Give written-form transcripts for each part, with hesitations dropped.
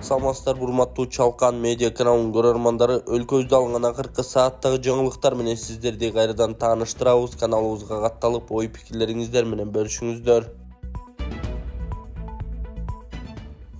Саламатсыздар, урматтуу Чалкан медиа каналынын көрөрмандары. Өлкөбүздө алынган акыркы сааттагы жаңылыктар менен сиздерди кайрадан тааныштырабыз. Каналыбызга катталып, ой-пикирлериңиздер менен бөлүшүңүздөр.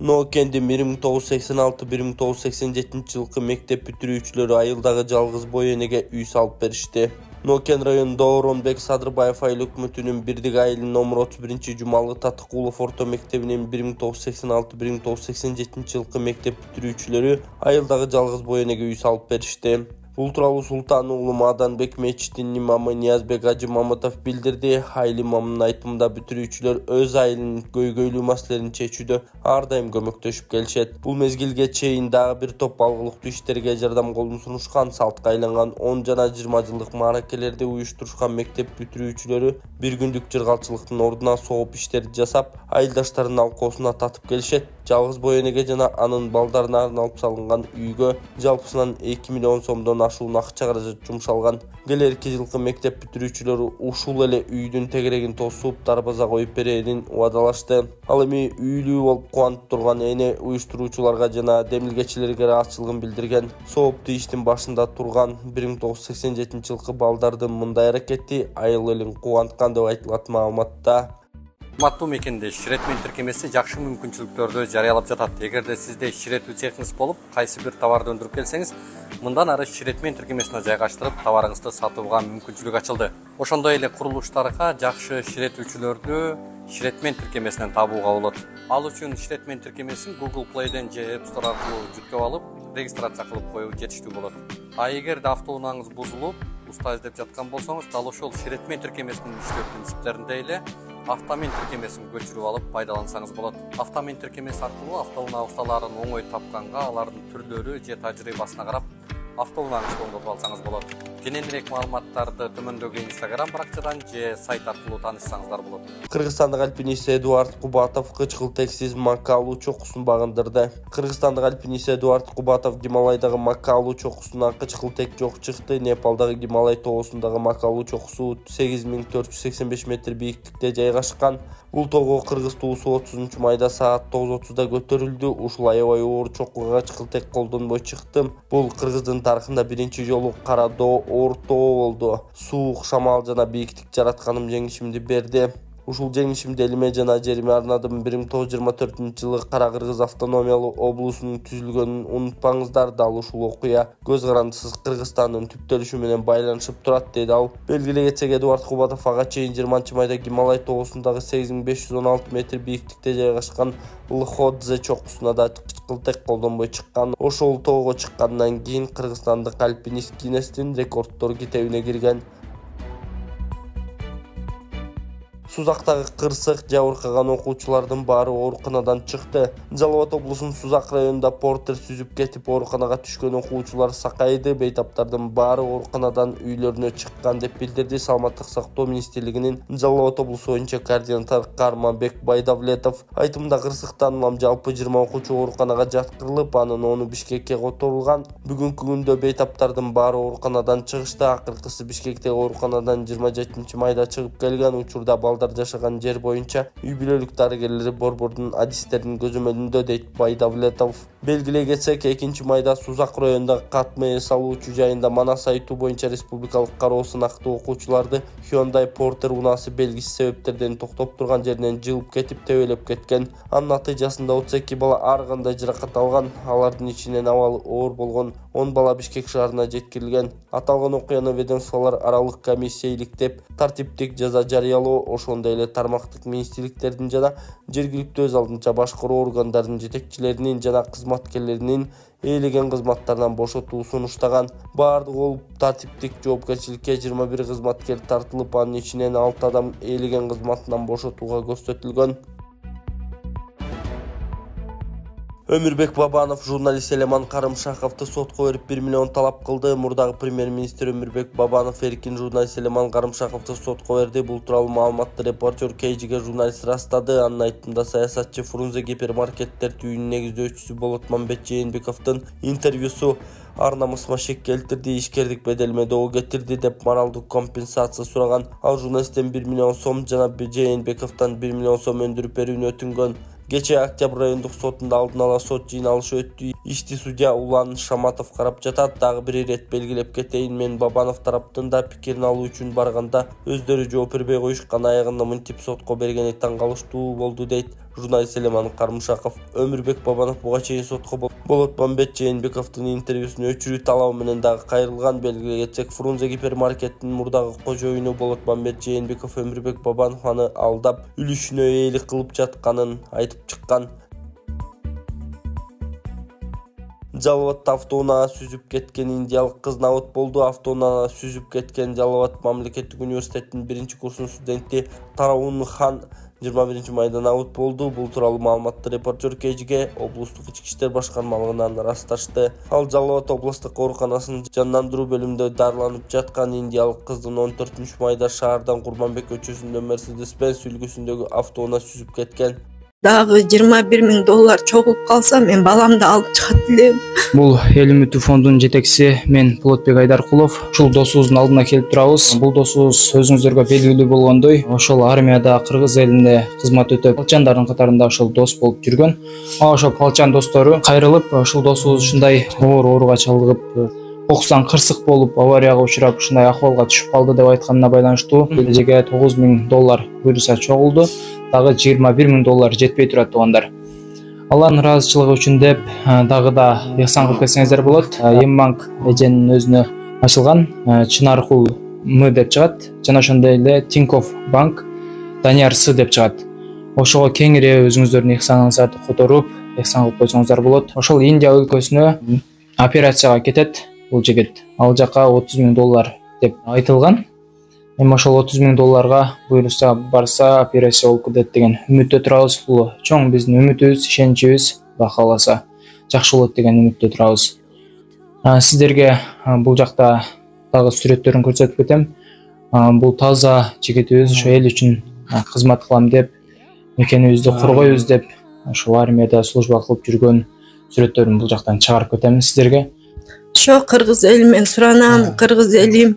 Ноокендин 1986-1987 жылкы мектеп бүтүрүүчүлөрү айылдагы жалгыз бой энеге үй салып беришти. Нокен районунда Оронбек Садырбаев айыл өкмөтүнүн бирдик айылынын номер 31-Жумалы Татыкулов орто мектебинин 1986-1987 жылкы мектеп бүтүрүүчүлөрү айылдагы жалгыз бой энеге үй салып беришти. Бул тууралуу Султан уулу Маданбек мечитинин имамы Ниязбек Ажы Мамытов билдирди. Айыл имамынын айтымында бүтүрүүчүлөр өз айылынын көйгөйлүү маселелерин чечүүдө ар дайым көмөктөшүп келишет. Бул мезгилге чейин дагы бир топ алгылыктуу иштерге жардам колун сунушкан. Салтка айланган 10 жана 20 жылдык мааракелерди уюштурушкан мектеп бүтүрүүчүлөрү бир күндүк жыргалчылыктын ордуна сооп иштерди жасап, айылдаштарынын алкоосуна татып келишет. Жалгыз бой энеге жана анын балдарына арналып салынган үйгө жалпысынан 2 миллион сомдон ашуун акча каражат жумшалган. Келерки жылкы мектеп бүтүрүүчүлөрү ушул эле үйдүн тегерегин тосуп, дарбаза коюп берерин убадалашты. Ал эми үйлүү болуп кубанып турган эне уюштуруучуларга жана демилгечилерге ыраазычылыгын билдирген. Сооптуу иштин башында турган 1987 жылкы балдардын мындай аракети айыл элин кубанткан деп айтылат маалыматта. Урматтуу мекендеш, Ширетмен тиркемеси жакшы мүмкүнчүлүктөрдү жарыялап жатат. Эгерде сизде ширетүү цехиңиз болуп, кайсы бир товарды өндүрүп келсеңиз, мындан ары Ширетмен тиркемесине жайгаштырып, товарыңызды сатууга мүмкүнчүлүк ачылды. Ошондой эле курулуштарга жакшы ширетүүчүлөрдү Ширетмен тиркемесинен табууга болот. Ал үчүн Ширетмен тиркемесин Google Play'ден же App Store аркылуу жүктөп алып, регистрация кылып коюу жетиштүү болот. А эгерде автоунааңыз бузулуп, уста издеп жаткан болсоңуз, дал ошол Ширетмен тиркемесинин иштөө принциптеринде эле автомен тиркемесин көчүрүп алып пайдалансаңыз болот. Автомен тиркемеси аркылуу автоунаа усталарын оңой тапканга, алардын түрлөрү же тажрыйбасына карап, автоунааңызды оңдотуп алсаңыз болот. Кененирээк маалыматтарды төмөндөгү Instagram баракчадан же сайт аркылуу таанышсаңыздар болот. Кыргызстандык альпинист Эдуард Кубатов кычкылтексиз Макалу чокусун багындырды. Кыргызстандык альпинист Эдуард Кубатов Гималайдагы Макалу чокусуна кычкылтек жок чыкты. Непалдагы Гималай тоосундагы Макалу чокусу 8485 метр бийиктикте жайгашкан. Бул тоого кыргыз туусу 30-майда саат 9:30да көтөрүлдү. Ушул аябай оор чокуга кычкылтек колдонбой чыктым. Бул кыргыздын тарыхында биринчи жолу кара доо, оор тоо болду. Суук, шамал жана бийиктик жаратканым жеңишимди берди. Ушул жеңишимди элиме жана жериме арнадым. 1924-жылы Кара Кыргыз автономиялуу облусунун түзүлгөнүн унутпаңыздар. Дал ушул окуя көз карандысыз Кыргызстандын түптөлүшү менен байланышып турат, деди ал. Белгилей кетсек, Эдуард Кубатов ага чейин 20-майда Гималай тоосундагы 8516 метр бийиктикте жайгашкан Лходзе чокусуна да кычкылтек колдонбой чыккан. Ошол тоого чыккандан кийин кыргызстандык альпинист Гиннестин рекорддор китебине кирген. Сузактагы кырсык жабыркаган окуучулардын баары ооруканадан чыкты. Жалал Абад облусунун Сузак районунда портер сүзүп кетип, ооруканага түшкөн окуучулар сакайды. Бейтаптардын баары ооруканадан үйлөрүнө чыккан деп билдирди Саламаттык сактоо министрлигинин Жалал Абад облусу боюнча координатор Карманбек Байдавлетов. Айтымында кырсыктан улам жалпы 20 окуучу ооруканага жаткырылып, анын 10-у Бишкекке которулган. Бүгүнкү күндө бейтаптардын баары ооруканадан чыгышты. Акыркысы Бишкектеги ооруканадан 27-майда чыгып келген. Учурда жашаган жер боюнча үй бүлөлүк дарыгерлери борбордун адистеринин көзөмөлүндө, дейт Байдавлетов. Белгилей кетсек, 2-майда Сузак районундагы катмы салуучу жайында Манас айтуу боюнча республикалык кароо сынактуу окуучуларды Hyundai Porter унаасы белгисиз себептерден токтоп турган жеринен жылып кетип тебелеп кеткен. Анын натыйжасында 32 бала ар кандай жаракат алган. Алардын ичинен абалы оор болгон 10 бала Бишкек шаарына жеткирилген. Аталган окуяны ведомстволор аралык комиссия иликтеп, тартиптик жаза жарыялоо, ошондой эле тармактык министрликтердин жана жергиликтүү өз алдынча башкаруу органдарынын жетекчилеринин жана кызматкерлеринин ээлеген кызматтарынан бошотуу сунуштаган. Баардыгы болуп тартиптик жоопкерчиликке 21 кызматкер тартылып, анын ичинен 6 адам ээлеген кызматынан бошотууга көзөтүлгөн. Өмүрбек Бабанов журналист Элеман Карымшаковду сотко берип 1 миллион талап кылды. Мурдагы премьер-министр Өмүрбек Бабанов эркин журналист Элеман Карымшаковду сотко берди. Бул тууралуу маалыматты репортер Кейжиге журналист растады. Анын айтымында саясатчы Фрунзе гипермаркеттер түйүнүн негиздөөчүсү Болот Мамбет Жээнбековдун интервьюсу ар намысыма шек келтирди, ишкердик беделмедөө кетирди деп моралдык компенсация сураган. Ал журналисттен 1 миллион сом жана Жээнбековдон 1 миллион сом өндүрүп берүүнү өтүнгөн. Кече Октябрь райондук сотунда алдын ала сот жыйналышы өттү. Ишти судья Улан Шаматов карап жатат. Дагы бир ирет белгилеп кетейин, мен Бабанов тараптын да пикирин алуу үчүн барганда өздөрү жооп бербей коюшкан, аягында мынтип сотко бергени таң калыштуу болду дейт журналист Элеман Кармышаков. Өмүрбек Бабанов буга чейин сотко Болотмамбет Жээнбековдун интервьюсун өчүрүү талабы менен дагы кайрылган. Белгилеге кетсек, Фрунзе гипермаркеттин мурдагы кожоюну Болотмамбет Жээнбеков Өмүрбек Бабанов аны алдап, үлүшүнө ээлик кылып жатканын айтып чыккан. Жалалбатта автоунаа сүзүп кеткен индиялык кыз набыт болду. Автоунаа сүзүп кеткен Жалалбат мамлекеттик университетинин 1-курсунун студенти Тараун Хан 21 майда набыт болду. Бул тууралуу маалыматты репортер КЖГ облустук ички иштер башкармалыгынан ырасташты. Ал Жалалбат облустук ооруканасынын жандандыруу бөлүмүндө дарыланып жаткан индиялык кыздын 14 майда шаардан Курманбек көчөсүндө Mercedes-Benz үлгүсүндөгү автоунаа сүзүп кеткен. Дагы $21,000 чогулуп калса, мен баламды алып чыгат элем. Бул Эл үмүтү фондунун жетекчиси мен Болотбек Айдаркулов. Ушул досубуздун алдына келип турабыз. Бул досубуз өзүңүздөргө белгилүү болгондой, ошол армияда Кыргыз элинде кызмат өтөп, палчандардын катарында ошол дос болуп жүргөн. Ошол палчан достору кайрылып, ушул досубуз ушундай ооруга чалдыгып, окусаң кырсык болуп, аварияга учурап, ушундай акыбалга түшүп калды деп айтканына байланыштуу кележеге $9,000 буйруса чогулду. Дагы $21,000 жетпей турат туугандар. Алардын ыраазычылыгы үчүн деп дагы да ыхсан кылып кетсеңиздер болот. Ембанк эженин өзүнө ачылган Чынаркул М деп чыгат. Жана ошондой эле Тинькофф банк Данияр С деп чыгат. Ошого кеңири өзүңүздөрдүн ыхсаныңыздарды которуп, ыхсан кылып койсоңуздар болот. Ошол Индия өлкөсүнө операцияга кетет бул жигит. Ал жака $30,000 деп айтылган. Эми ошол $30,000 буйруса барса операция болуп кетет деген үмүттө турабыз. Бул чоң биздин үмүтүбүз, ишеничибиз. Кудай кааласа жакшы болот деген үмүттө турабыз. Сиздерге бул жакта дагы сүрөттөрүн көрсөтүп кетем. Бул таза жигитибиз, ошо эл үчүн кызмат кылам деп, мекенибизди коргойбуз деп, ошол армияда служба кылып жүргөн сүрөттөрүн бул жактан чыгарып кетем сиздерге. Ошо кыргыз эли мен суранам, кыргыз элим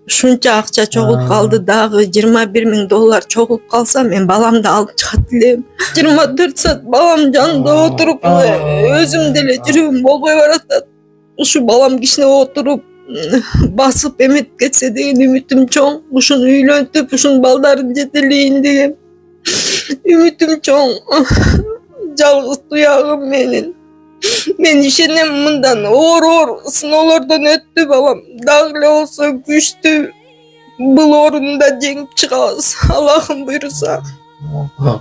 ушунча акча чогулуп калды, дагы $21,000 чогулуп калса, мен баламды алып чыгат элем. 24 саат балам жанында отуруп, өзүм деле жүрүм болбой баратат. Ушу балам кичине отуруп, басып эметип кетсе деген үмүтүм чоң. Ушуну үйлөнтүп, ушунун балдарын жетелейин деген үмүтүм чоң. Жалгыз туягым менин. Мен ишенем, мындан оор сыноолордон өттү балам. Дагы эле болсо күчтүү бул орунда жеңип чыгабыз, Аллахым буйруса.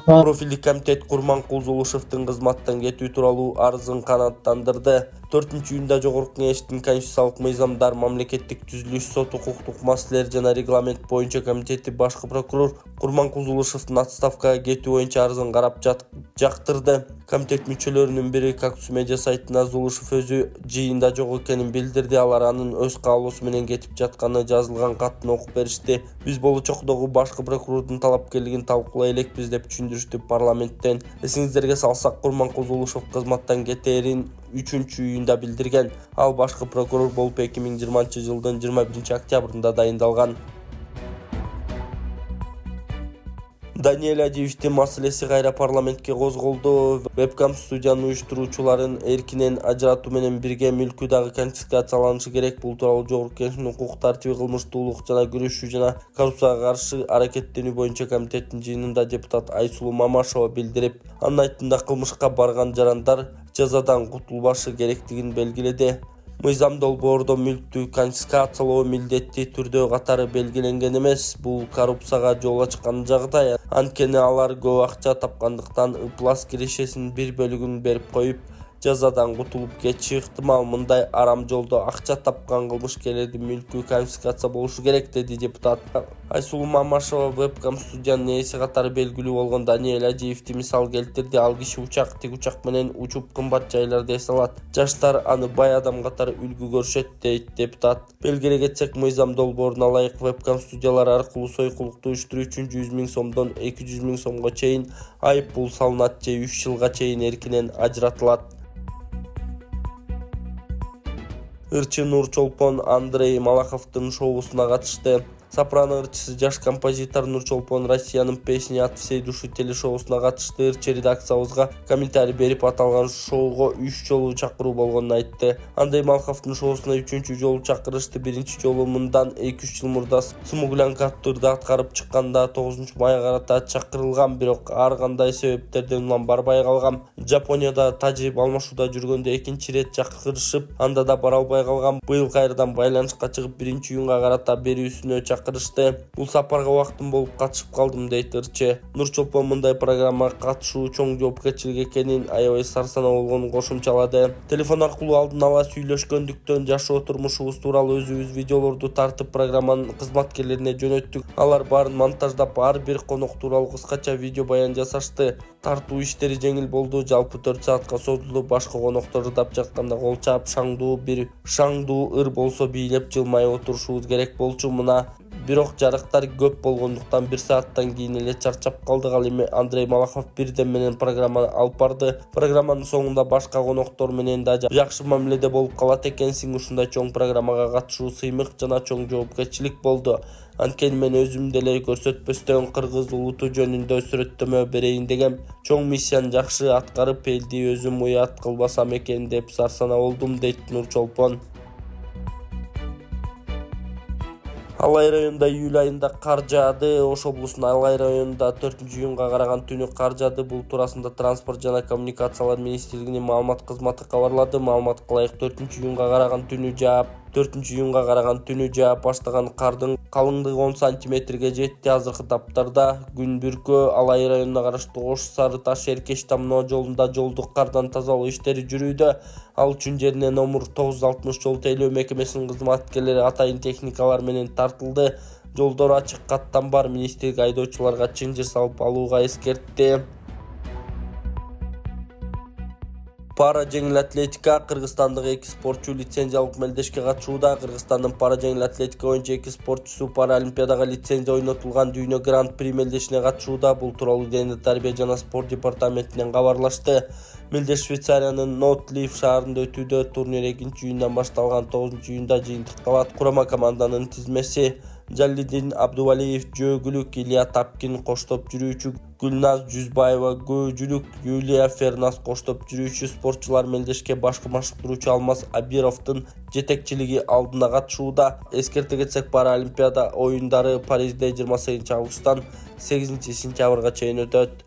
Профилдик комитет Курманкул Зулушевдин кызматтан кетүү тууралуу арызын канааттандырды. 4-июнда Жогорку Кеңештин Конституциялык мыйзамдар, мамлекеттик түзүлүш, сот, укуктук маселелер жана регламент боюнча комитети башкы прокурор Курманкул Зулушевдин отставкага кетүү боюнча арызын карап жактырды. Комитет мүчөлөрүнүн бири Кактус медиа сайтына Зулушев өзү жыйында жок экенин билдирди. Алар анын өз каалоосу менен кетип жатканы жазылган катын окуп беришти. Биз болочокдогу башкы прокурордун талапкерлигин талкуулай элекпиз деп түшүндүрүштү парламенттен. Эсиңиздерге салсак, Курманкул Зулушев кызматтан кетээрин 3-июнда билдирген. Ал башкы прокурор болуп 2020-жылдын 21 октябрында дайындалган. Даниэль Адиевдин маселеси кайра парламентке козголду. Вебкам студиянын уюштуруучуларын эркинен ажыратуу менен бирге мүлкү дагы конфискацияланышы керек. Бул тууралуу Жогорку Кеңештин укук тартиби, кылмыштуулук жана күрөшүү жана коррупцияга каршы аракеттенүү боюнча комитеттин жыйынында депутат Айсулуу Мамашева билдирип, анын айтымында кылмышка барган жарандар жазадан кутулбашы керектигин белгиледи. Мыйзам долбоордо мүлктү конфискациялоо милдеттүү түрдө катары белгиленген эмес. Бул коррупцияга жол ачкан жагдай. Анткени алар көп акча тапкандыктан ыплас кирешесинин бир бөлүгүн берип коюп, жазадан кутулуп кетиши ыктымал. Мындай арам жолдо акча тапкан кылмышкерлердин мүлкү конфискация болушу керек, деди депутат. Айсулуу Мамашева вебкам студиянын ээси катары белгилүү болгон Даниэль Адиевди мисал келтирди. Ал киши тик учак менен учуп кымбат жайларды эс алат. Жаштар аны бай адам катары үлгү көрүшөт, дейт депутат. Белгилеге кетсек, мыйзам долбооруна ылайык вебкам студиялар аркылуу сойкулукту уюштуруу үчүн 100,000 сомдон 200,000 сомго чейин айып пул салынат же 3 жылга чейин эркинен ажыратылат. Ырчы Нур Чолпон Андрей Малаховдун шоусуна катышты. Сопрано ырчысы жаш композитор Нурчолпон Россиянын «Песни от всей души» телешоусуна катышты. Ырчы редакциябызга комментарий берип, аталган шоуго 3 жолу чакыруу болгонун айтты. Андрей Малаховдун шоусуна 3-чү жолу чакырышты. Биринчи жолу мындан 2-3 жыл мурда смуглянка турду аткарып чыкканда 9 майга карата чакырылган, бирок ар кандай себептерден улам барбай калган. Жапонияда тажрыйба алмашууда жүргөндө экинчи ирет чакырышып, анда да бара албай калган. Быйыл кайрадан байланышка чыгып 1-июнга карата берүүсүнө чакырышты. Бул сапарга убактым болуп катышып калдым, дейт ырчы. Нурчолпон мындай программага катышуу чоң жоопкерчилик экенин, аябай сарсанаа болгонун кошумчалады. Телефон аркылуу алдын ала сүйлөшкөндүктөн жашоо турмушубуз тууралуу өзүбүз видеолорду тартып программанын кызматкерлерине жөнөттүк. Алар баарын монтаждап, ар бир конок тууралуу кыскача видео баян жасашты. Тартуу иштери жеңил болду. Жалпы 4 саатка созулду. Башка конокторду дап жатканда кол чаап шаңдуу ыр болсо бийлеп жылмай отурушубуз керек болчу. Мына бирок жарыктар көп болгондуктан 1 сааттан кийин эле чарчап калдык. Ал эми Андрей Малахов бирден менен программаны алып барды. Программанын соңунда башка коноктор менен да жакшы мамиледе болуп калат экенсиң. Ушундай чоң программага катышуу сыймык жана чоң жоопкерчилик болду. Анткени мен өзүм деле көрсөтпөстөн кыргыз улуту жөнүндө сүрөттөмө берейин дегем. Чоң миссияны жакшы аткарып, элди өзүм уят кылбасам экен деп сарсанаа болдум, дейт Нурчолпон. Алай районунда июль айында кар жаады. Ош облусунун Алай районунда 4-июнга караган түнү кар жаады. Бул туурасында Транспорт жана коммуникациялар министрлигинин маалымат кызматы кабарлады. Маалыматка ылайык 4-июнга караган түнү жаап баштаган кардын калыңдыгы 10 сантиметрге жетти. Азыркы таптарда күн бүркөө Алай районуна караштуу Ош Сары Таш Эркеш Тамно жолунда жолдук кардан тазалоо иштери жүрүүдө. Ал үчүн жерине номер 960 жол тейлөө мекемесинин кызматкерлери атайын техникалар менен тартылды. Жолдор ачык, каттан бар. Министрлик айдоочуларга чыңжыр салып алууга эскертти. Пара жеңил атлетика. Кыргызстандык 2 спортчу лицензиялык мелдешке катышууда. Кыргызстандын пара жеңил атлетика боюнча 2 спортчусу Паралимпиадага лицензия ойнотулган Дүйнө Гран-при мелдешине катышууда. Бул тууралуу Дене тарбия жана спорт департаментинен кабарлашты. Мелдеш Швейцариянын Нотлиф шаарында өтүүдө. Турнир 2-июндан башталган. 9-июнда жыйынтыкталат. Курама команданын тизмеси: Жаллидин Абдувалиев жөөгүлүк, Илья Тапкин коштоп жүрүүчү, Гүлназ Жүзбаева көөгүлүк, Юлия Фернас коштоп жүрүүчү. Спортчулар мелдешке башкы машыктыруучу Алмаз Абировдун жетекчилиги алдына катышууда. Эскерте кетсек, Паралимпиада оюндары Парижде 28 августтан 8 сентябрга чейин өтөт.